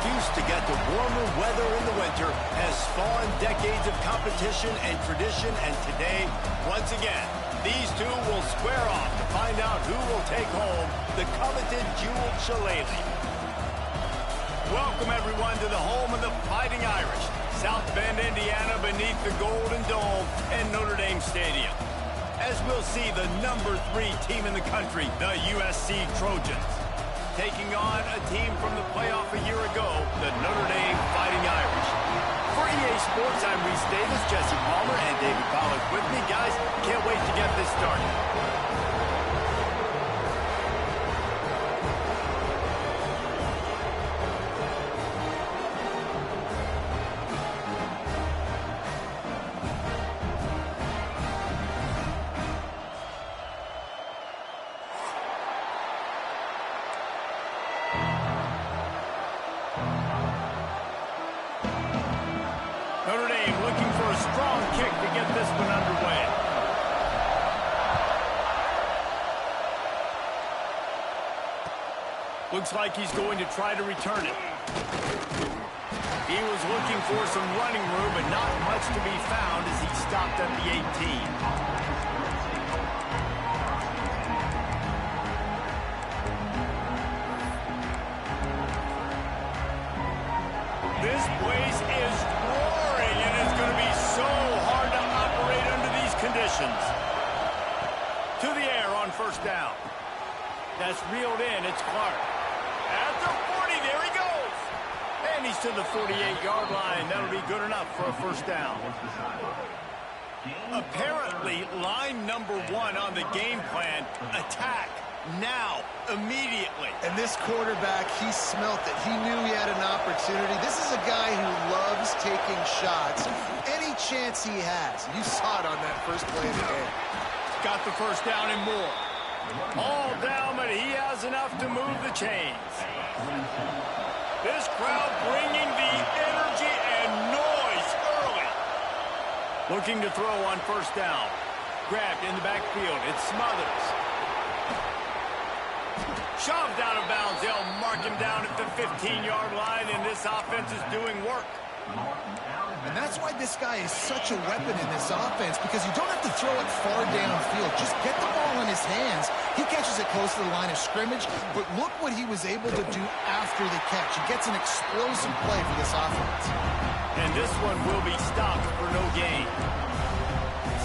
excuse to get to warmer weather in the winter has spawned decades of competition and tradition, and today, once again, these two will square off to find out who will take home the coveted jeweled shillelagh. Welcome, everyone, to the home of the Fighting Irish, South Bend, Indiana, beneath the Golden Dome and Notre Dame Stadium. As we'll see the number 3 team in the country, the USC Trojans, taking on a team from the playoff a year ago, the Notre Dame Fighting Irish. For EA Sports, I'm Reese Davis, Jesse Palmer, and David Pollack with me. Guys, can't wait to get this started. Notre Dame looking for a strong kick to get this one underway. Looks like he's going to try to return it. He was looking for some running room, but not much to be found as he stopped at the 18. This place is roaring, and it's going to be so hard to operate under these conditions. To the air on first down. That's reeled in. It's Clark. At the 40, there he goes. And he's to the 48-yard line. That'll be good enough for a first down. Apparently, line number 1 on the game plan, attack. Now, immediately. And this quarterback, he smelt it. He knew he had an opportunity. This is a guy who loves taking shots any chance he has. You saw it on that first play of the game. Got the first down and more. All down, but he has enough to move the chains. This crowd bringing the energy and noise early. Looking to throw on first down. Grabbed in the backfield. It's Smothers. Shoved out of bounds. They'll mark him down at the 15-yard line, and this offense is doing work. And that's why this guy is such a weapon in this offense, because you don't have to throw it far downfield. Just get the ball in his hands. He catches it close to the line of scrimmage, but look what he was able to do after the catch. He gets an explosive play for this offense. And this one will be stopped for no gain.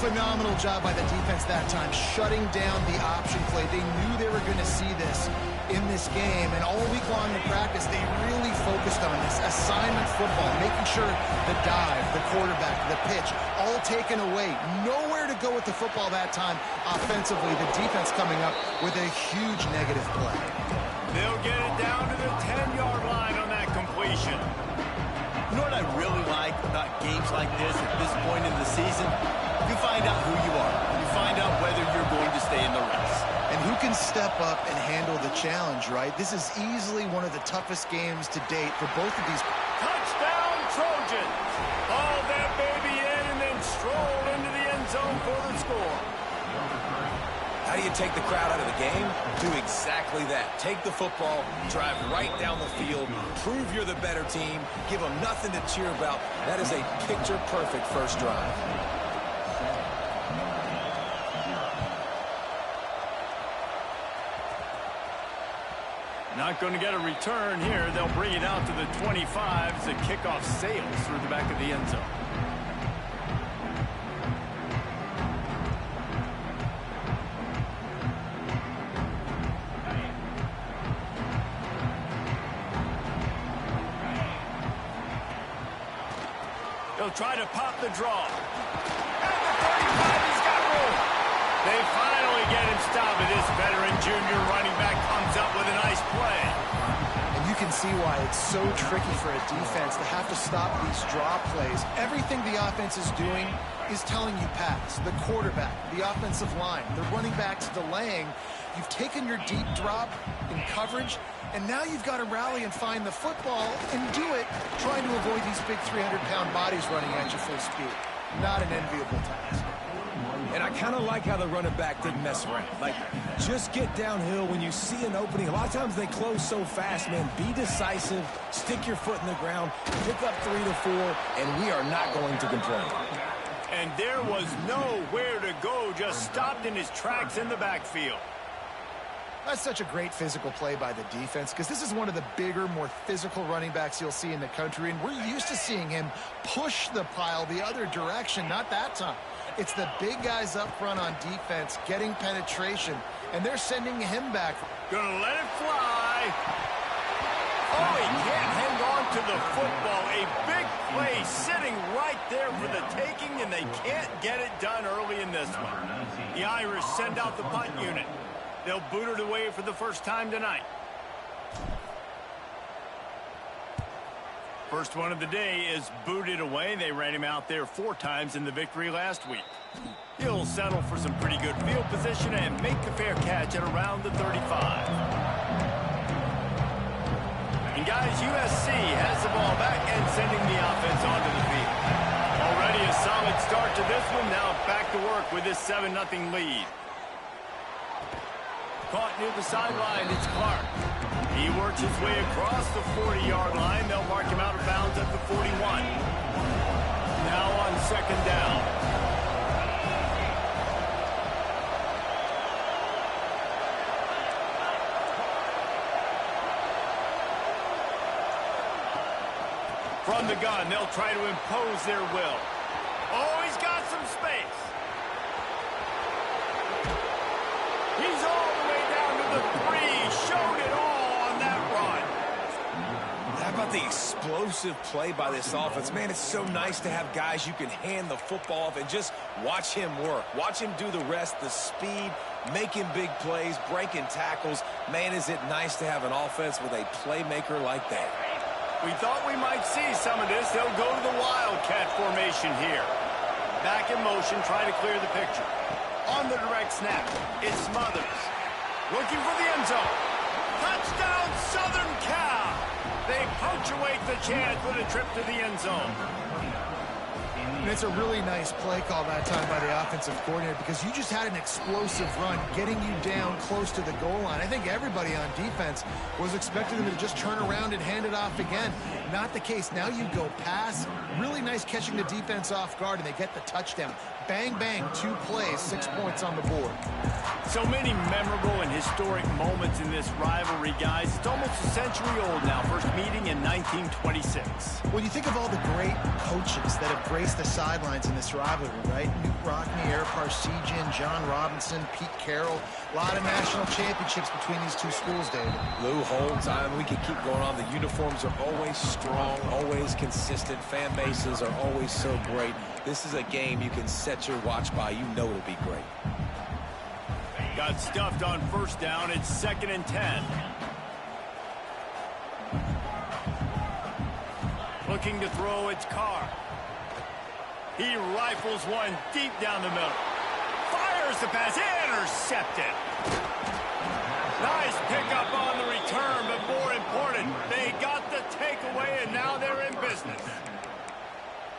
Phenomenal job by the defense that time, shutting down the option play. They knew they were going to see this in this game, and all week long in practice, they really focused on this assignment football, making sure the dive, the quarterback, the pitch, all taken away. Nowhere to go with the football that time offensively. The defense coming up with a huge negative play. They'll get it down to the 10-yard line on that completion. You know what I really like about games like this at this point in the season? You find out who you are. You find out whether you're going to stay in the race. And who can step up and handle the challenge, right? This is easily one of the toughest games to date for both of these. Touchdown, Trojans! Haul that baby in and then stroll into the end zone for the score. How do you take the crowd out of the game? Do exactly that. Take the football, drive right down the field, prove you're the better team, give them nothing to cheer about. That is a picture-perfect first drive. Not going to get a return here. They'll bring it out to the 25 as the kickoff sails through the back of the end zone. They'll try to pop the draw. At the 35, he's got room. They finally get him stopped, but this veteran junior running back comes up with a nice play. And you can see why it's so tricky for a defense to have to stop these draw plays. Everything the offense is doing is telling you pass. The quarterback, the offensive line, the running backs delaying. You've taken your deep drop in coverage, and now you've got to rally and find the football and do it trying to avoid these big 300-pound bodies running at you full speed. Not an enviable task. And I kind of like how the running back didn't mess around. Like, just get downhill when you see an opening. A lot of times they close so fast, man. Be decisive, stick your foot in the ground, pick up 3 to 4, and we are not going to complain. And there was nowhere to go, just stopped in his tracks in the backfield. That's such a great physical play by the defense because this is one of the bigger, more physical running backs you'll see in the country, and we're used to seeing him push the pile the other direction. Not that time. It's the big guys up front on defense getting penetration, and they're sending him back. Gonna let it fly. Oh, he can't hang on to the football. A big play sitting right there for the taking, and they can't get it done early in this one. The Irish send out the punt unit. They'll boot it away for the first time tonight. First one of the day is booted away. They ran him out there 4 times in the victory last week. He'll settle for some pretty good field position and make the fair catch at around the 35. And guys, USC has the ball back and sending the offense onto the field. Already a solid start to this one. Now back to work with this 7-0 lead. Caught near the sideline, it's Clark. He works his way across the 40-yard line. They'll mark him out of bounds at the 41. Now on second down. From the gun, they'll try to impose their will. Oh, he's got some space. He's all the way down to the 3. Showed it all on that run. How about the explosive play by this offense? Man, it's so nice to have guys you can hand the football off and just watch him work. Watch him do the rest, the speed, making big plays, breaking tackles. Man, is it nice to have an offense with a playmaker like that. We thought we might see some of this. They'll go to the Wildcat formation here. Back in motion, try to clear the picture. On the direct snap, it's Smothers. Looking for the end zone. Touchdown, Southern Cal. They punctuate the chance with a trip to the end zone. And it's a really nice play call that time by the offensive coordinator because you just had an explosive run getting you down close to the goal line. I think everybody on defense was expecting them to just turn around and hand it off again. Not the case. Now you go pass. Really nice catching the defense off guard, and they get the touchdown. Bang, bang, 2 plays, 6 points on the board. So many memorable and historic moments in this rivalry, guys. It's almost a century old now. First meeting in 1926. Well, you think of all the great coaches that have graced the sidelines in this rivalry, right? Newt Rockne, Eric Parseghian, John Robinson, Pete Carroll. A lot of national championships between these 2 schools, David. Lou Holtz, we can keep going on. The uniforms are always strong, always consistent. Fan bases are always so great. This is a game you can set your watch by. You know it'll be great. Got stuffed on first down. It's 2nd and 10. Looking to throw, it's Carr. He rifles one deep down the middle. Fires the pass. Intercepted. Nice pickup on the return, but more important, they got the takeaway, and now they're in business.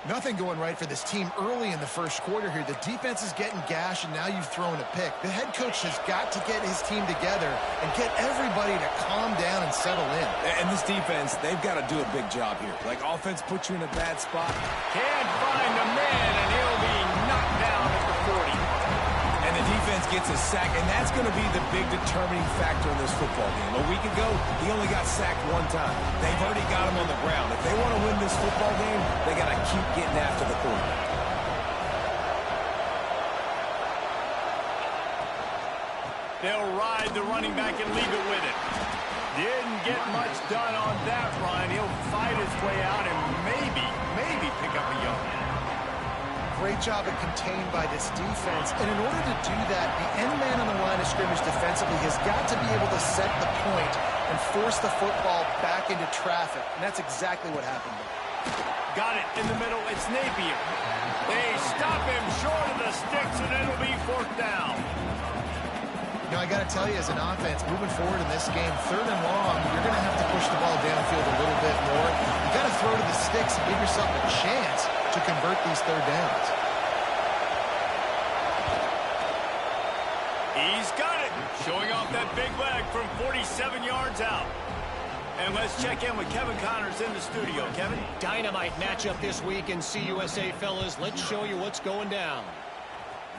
Nothing going right for this team early in the first quarter here. The defense is getting gashed, and now you've thrown a pick. The head coach has got to get his team together and get everybody to calm down and settle in. And this defense, they've got to do a big job here. Like, offense puts you in a bad spot. Can't find the man, and he'll be knocked down at the 40. And the defense gets a sack, and that's going to be the big determining factor in this football game. A week ago, he only got sacked 1 time. They've already got him on the ground. If they want to win this football game, they got to keep getting after the quarterback. They'll ride the running back and leave it with it. Didn't get much done on that run. He'll fight his way out and maybe pick up a yard. Great job at contained by this defense. And in order to do that, the end man on the line of scrimmage defensively has got to be able to set the point and force the football back into traffic. And that's exactly what happened there. Got it in the middle. It's Napier. They stop him short of the sticks, and it'll be 4th down. You know, I got to tell you, as an offense, moving forward in this game, 3rd and long, you're going to have to push the ball downfield a little bit more. You got to throw to the sticks and give yourself a chance to convert these 3rd downs. Showing off that big leg from 47 yards out. And let's check in with Kevin Connors in the studio. Kevin? Dynamite matchup this week in CUSA, fellas. Let's show you what's going down.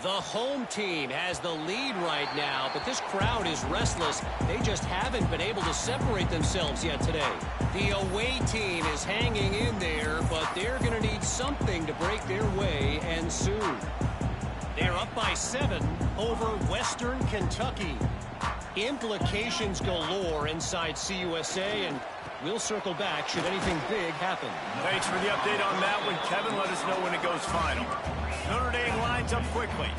The home team has the lead right now, but this crowd is restless. They just haven't been able to separate themselves yet today. The away team is hanging in there, but they're going to need something to break their way, and soon. They're up by 7 over Western Kentucky. Implications galore inside CUSA, and we'll circle back should anything big happen. Thanks for the update on that one, Kevin. Let us know when it goes final. Notre Dame lines up quickly.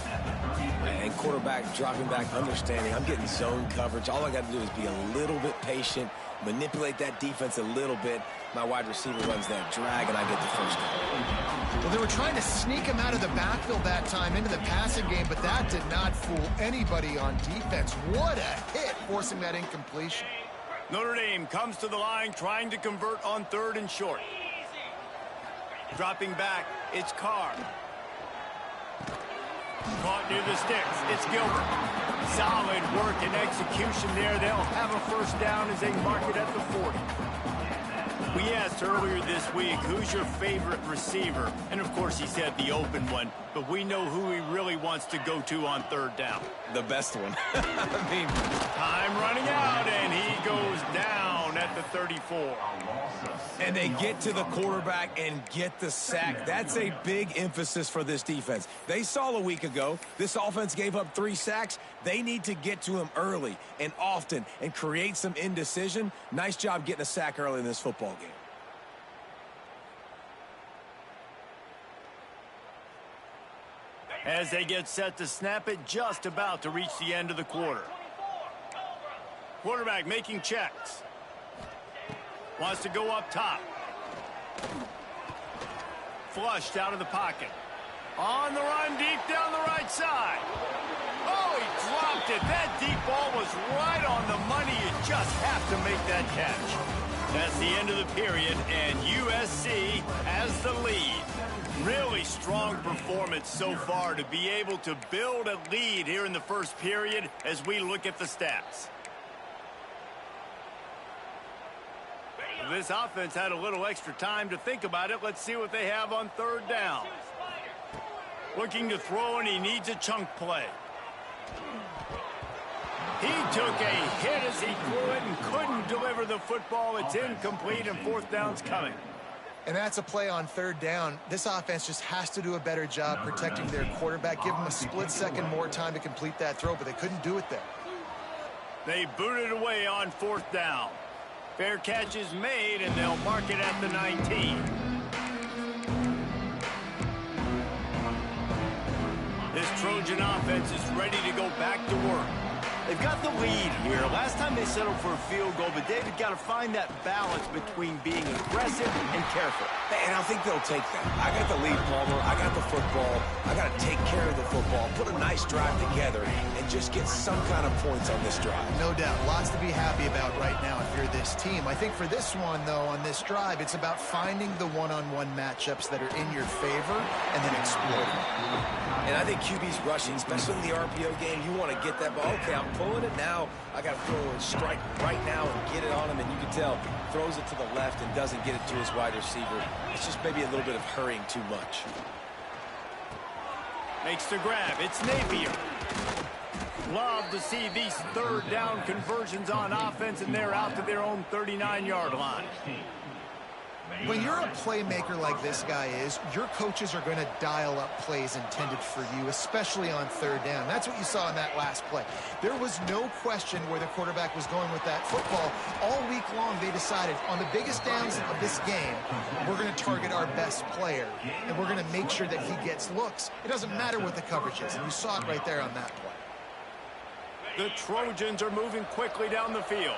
And quarterback dropping back, understanding. I'm getting zone coverage. All I got to do is be a little bit patient, manipulate that defense a little bit. My wide receiver runs that drag, and I get the first down. Well, they were trying to sneak him out of the backfield that time into the passing game, but that did not fool anybody on defense. What a hit, forcing that incompletion. Notre Dame comes to the line trying to convert on 3rd and short. Dropping back, it's Carr. Caught near the sticks, it's Gilbert. Solid work and execution there. They'll have a first down as they mark it at the 40. We asked earlier this week, who's your favorite receiver? And of course he said the open one, but we know who he really wants to go to on 3rd down. The best one. Time running out, and he goes down at the 34. And they get to the quarterback and get the sack. That's a big emphasis for this defense. They saw a week ago, this offense gave up 3 sacks. They need to get to him early and often and create some indecision. Nice job getting a sack early in this football game. As they get set to snap it, just about to reach the end of the quarter. Quarterback making checks. Wants to go up top. Flushed out of the pocket. On the run, deep down the right side. Oh, he dropped it. That deep ball was right on the money. You just have to make that catch. That's the end of the period, and USC has the lead. Really strong performance so far to be able to build a lead here in the first period as we look at the stats. This offense had a little extra time to think about it. Let's see what they have on 3rd down. Looking to throw, and he needs a chunk play. He took a hit as he threw it and couldn't deliver the football. It's incomplete, and 4th down's coming. And that's a play on 3rd down. This offense just has to do a better job protecting their quarterback. Give them a split second more time to complete that throw, but they couldn't do it there. They booted away on 4th down. Fair catch is made, and they'll mark it at the 19. This Trojan offense is ready to go back to work. They've got the lead here. Last time they settled for a field goal, but David got to find that balance between being aggressive and careful. And I think they'll take that. I got the lead, Palmer. I got the football. I got to take care of the football, put a nice drive together, and just get some kind of points on this drive. No doubt. Lots to be happy about right now if you're this team. I think for this one, though, on this drive, it's about finding the one-on-one matchups that are in your favor and then exploiting. And I think QB's rushing, especially in the RPO game, you want to get that ball. Okay, I'm pulling it now. I got to throw a strike right now and get it on him. And you can tell, throws it to the left and doesn't get it to his wide receiver. It's just maybe a little bit of hurrying too much. Makes the grab. It's Napier. Love to see these 3rd down conversions on offense, and they're out to their own 39-yard line. When you're a playmaker like this guy is, your coaches are going to dial up plays intended for you, especially on 3rd down. That's what you saw in that last play. There was no question where the quarterback was going with that football. All week long, they decided on the biggest downs of this game, we're going to target our best player, and we're going to make sure that he gets looks. It doesn't matter what the coverage is, and you saw it right there on that play. The Trojans are moving quickly down the field.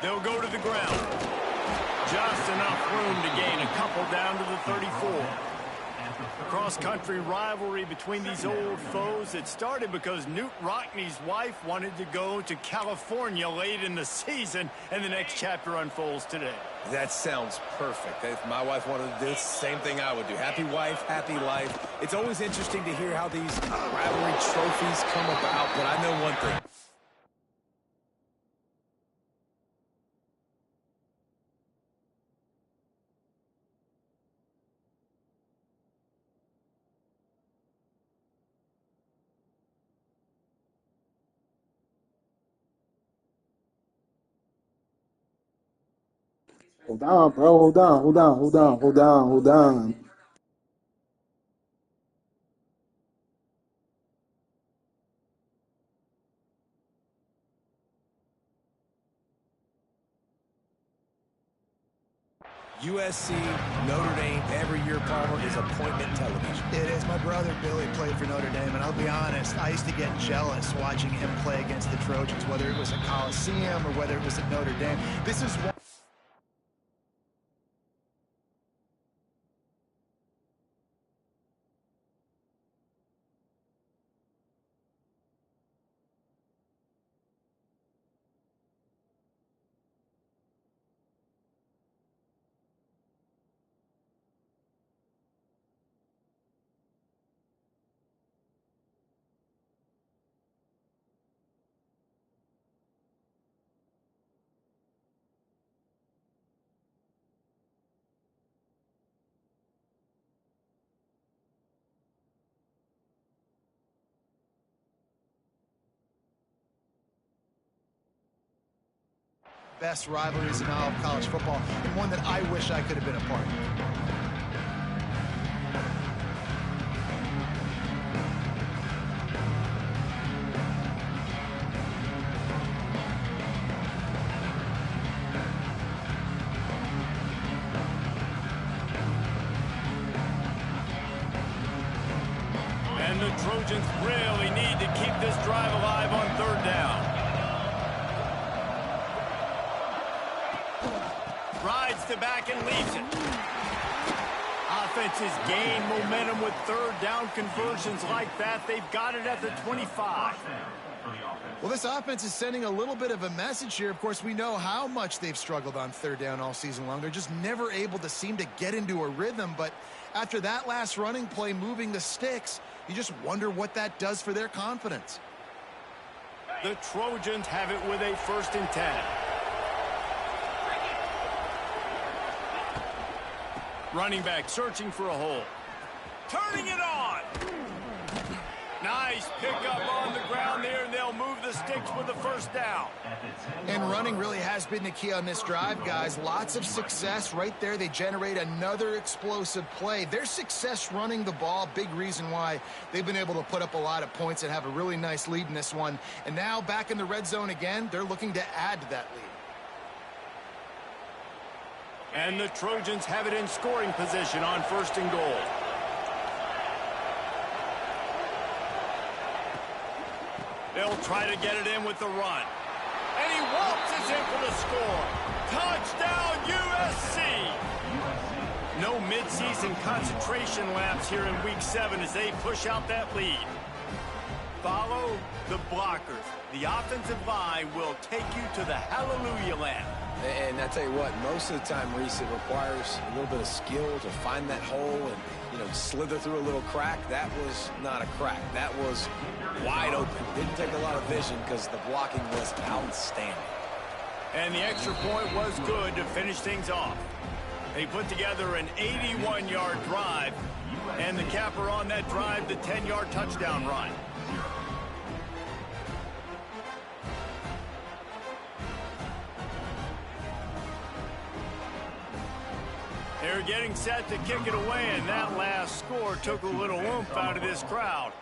They'll go to the ground. Just enough room to gain a couple down to the 34. Cross-country rivalry between these old foes. It started because Newt Rockne's wife wanted to go to California late in the season, and the next chapter unfolds today. That sounds perfect. If my wife wanted to do this, same thing I would do. Happy wife, happy life. It's always interesting to hear how these rivalry trophies come about, but I know one thing. Hold on, bro. Hold on. USC, Notre Dame, every year, Palmer, is appointment television. It is. My brother Billy played for Notre Dame, and I'll be honest, I used to get jealous watching him play against the Trojans, whether it was at Coliseum or whether it was at Notre Dame. This is one. Best rivalries in all of college football, and one that I wish I could have been a part of. And the Trojans really need to keep this drive alive on third down. Rides to back and leaves it. Offenses gain momentum with third down conversions like that. They've got it at the 25. Well, this offense is sending a little bit of a message here. Of course, we know how much they've struggled on third down all season long. They're just never able to seem to get into a rhythm. But after that last running play moving the sticks, you just wonder what that does for their confidence. The Trojans have it with a 1st and 10. Running back searching for a hole. Turning it on. Nice pickup on the ground there, and they'll move the sticks with the 1st down. And running really has been the key on this drive, guys. Lots of success right there. They generate another explosive play. Their success running the ball, big reason why they've been able to put up a lot of points and have a really nice lead in this one. And now back in the red zone again, they're looking to add to that lead. And the Trojans have it in scoring position on 1st and goal. They'll try to get it in with the run. And he waltzes in for the score. Touchdown, USC! No midseason concentration laps here in Week 7 as they push out that lead. Follow the blockers. The offensive line will take you to the hallelujah land. And I tell you what, most of the time, Reese, it requires a little bit of skill to find that hole and, slither through a little crack. That was not a crack. That was wide open. Didn't take a lot of vision because the blocking was outstanding. And the extra point was good to finish things off. They put together an 81-yard drive, and the capper on that drive, the 10-yard touchdown run. They're getting set to kick it away, and that last score took a little oomph out of this crowd.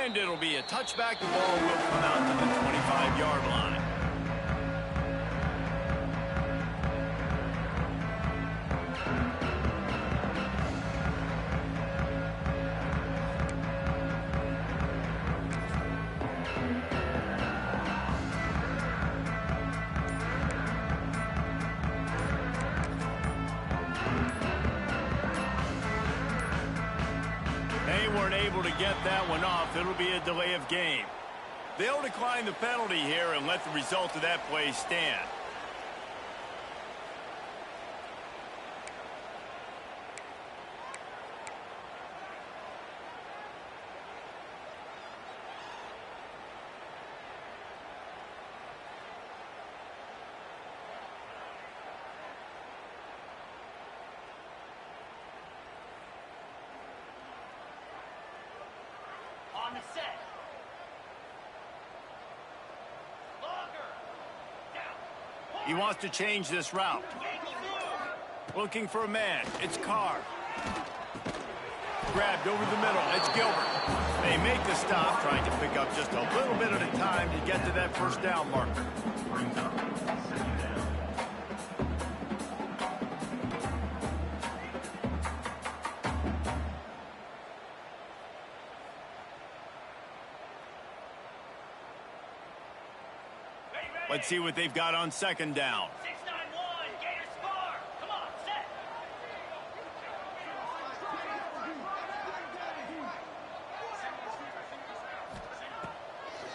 And it'll be a touchback. The ball will come out to the 25-yard line. able to get that one off. It'll be a delay of game. They'll decline the penalty here and let the result of that play stand. On the set. He wants to change this route. Looking for a man. It's Carr. Grabbed over the middle. It's Gilbert. They make the stop, trying to pick up just a little bit at a time to get to that first down marker. Let's see what they've got on second down. 691, Gators score. Come on, set.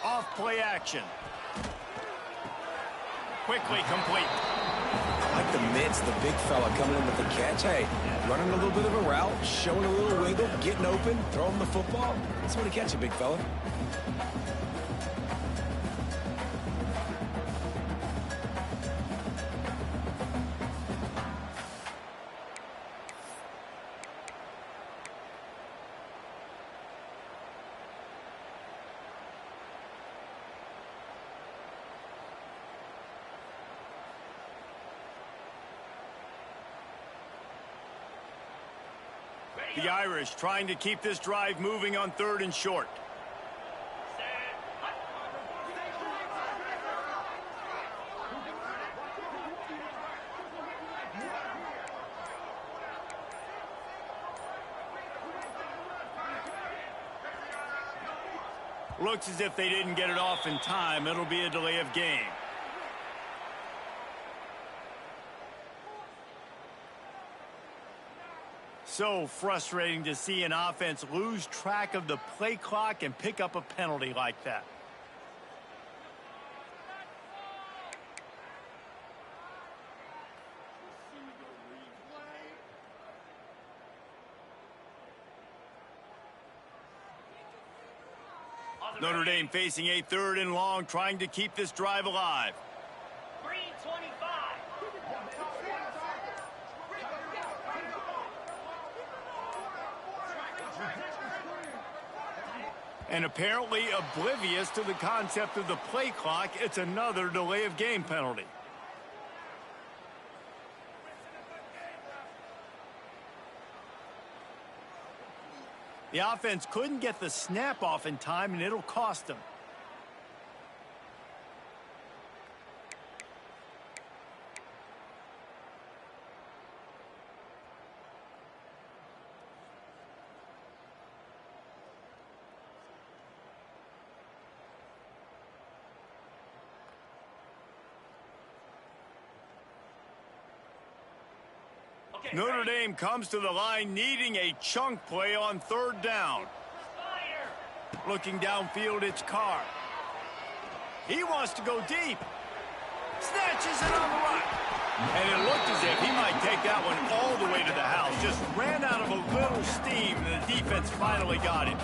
Off play action. Quickly complete. I like the mitts, the big fella coming in with the catch. Hey, running a little bit of a route, showing a little wiggle, getting open, throwing the football. That's when to catch you, big fella. The Irish trying to keep this drive moving on 3rd and short. Looks as if they didn't get it off in time. It'll be a delay of game. So frustrating to see an offense lose track of the play clock and pick up a penalty like that. Notre Dame facing a 3rd and long, trying to keep this drive alive. Green 25. And apparently oblivious to the concept of the play clock, it's another delay of game penalty. The offense couldn't get the snap off in time, and it'll cost them. Notre Dame comes to the line needing a chunk play on 3rd down. Looking downfield, it's Carr. He wants to go deep. Snatches it on the run. And it looked as if he might take that one all the way to the house. Just ran out of a little steam, and the defense finally got him.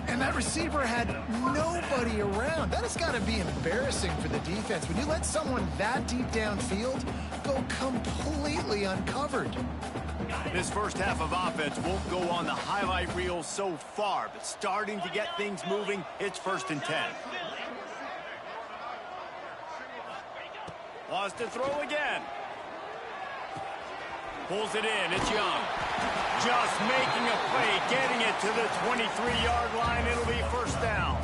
And that receiver had nobody around. That has got to be embarrassing for the defense. When you let someone that deep downfield go completely uncovered. This first half of offense won't go on the highlight reel so far, but starting to get things moving, it's 1st and 10. Wants to throw again. Pulls it in. It's Young. Just making a play, getting it to the 23-yard line. It'll be 1st down.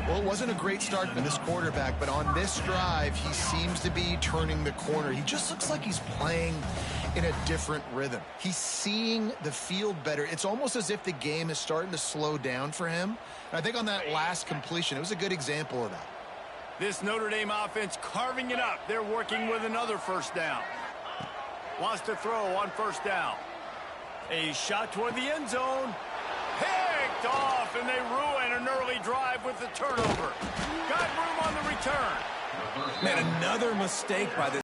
Well, it wasn't a great start for this quarterback, but on this drive, he seems to be turning the corner. He just looks like he's playing in a different rhythm. He's seeing the field better. It's almost as if the game is starting to slow down for him. And I think on that last completion, it was a good example of that. This Notre Dame offense carving it up. They're working with another 1st down. Wants to throw on 1st down. A shot toward the end zone. Picked off, and they ruin an early drive with the turnover. Got room on the return. Man, another mistake by the